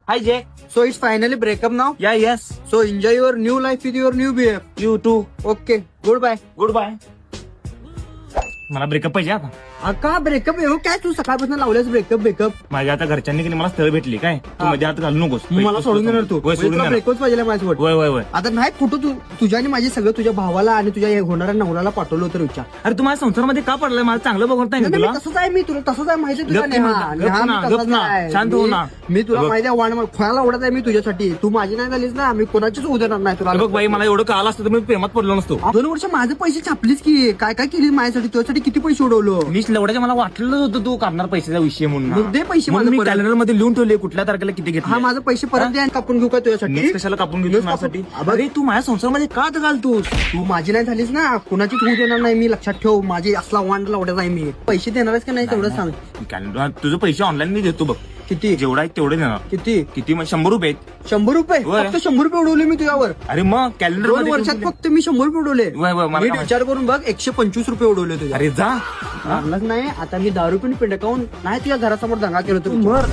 Hi Jay. So it's finally breakup now. Yeah, yes. So enjoy your new life with your new BF. You too. Okay. Goodbye. Goodbye. मला breakup पाहिजे आता. का breakup आहे काय तू सकाळपासून लावल्यास breakup माझ्या आता घरच्यांनी की नाही मला स्थळ भेटली काय तू मध्ये हात घालू नकोस. मला सोडून देणार तू होय, सोडून देणार. ब्रेकअपच पाहिजे माझ्यासोबत. वय वय वय. आता नाही कुठं तू तुझ्या आणि माझी सगळं तुझ्या भावाला आणि तुझ्या होणाऱ्या नवऱ्याला पाठवलं होतं विचार. अरे तू माझ्या संसारामध्ये का पडलाय मला चांगलं बघत नाही तुला. तसंच आहे मी तुला तसंच आहे माहिती आहे तुझ्या गप ना, नेहा. गप नेहा, ना, मी गप तसाच ना. आहे. शांत हो ना. मी तुला बघ. माहिती आहे खोयाला आवडत आहे मी तुझ्यासाठी. तू माझी नाही झालीस ना मी कोणाचीच होऊ देणार नाही तुला. बघ बाई मला एवढं कळालं असतं तर मी प्रेमात पडलो नसतो. 2 वर्ष माझे पैसे छापलीस की काय काय केली माझ्यासाठी तुझ्यासाठी किती पैसे उडवलो. मी लवड्याच्या मला वाटलं होतं तू करणार पैशाचा विषय म्हणून मग दे पैसे म्हणून मी माझं परत. कॅलेंडर मध्ये लिहून ठेवले कुठल्या तारखेला किती हा घेतले. माझे पैसे परत दे आणि कापून घेऊ का तुझ्यासाठी. नेक्स्ट कशाला कापून घेतो नेक्स्ट माझ्यासाठी. कापून- अरे तू माझ्या संसारामध्ये का घालतोस. तू माझी नाही झालीस ना कुणाचीच होऊ देणार नाही मी. लक्षात ठेव माझी असला वांड लावड्याचा आहे मी. पैसे देणारच का नाही तेवढं सांग. कॅलेंडर तुझं पैसे ऑनलाईन मी देतो बघ. किती जेवढा आहे तेवढे देणार. किती किती म्हणजे 100 रुपये आहेत. 100 रुपये होय. फक्त 100 रुपये उडवले मी तुझ्यावर. अरे मग कॅलेंडर 2 वर्षात फक्त मी 100 रुपये उडवले. वय, वय, मला नीट काय विचार करून बघ 125 रुपये उडवले तुझ्या. अरे जा. मारलंच नाही आता मी दारू पण पिंडकावून नाही तुझ्या घरासमोर दंगा केला तू तर मर.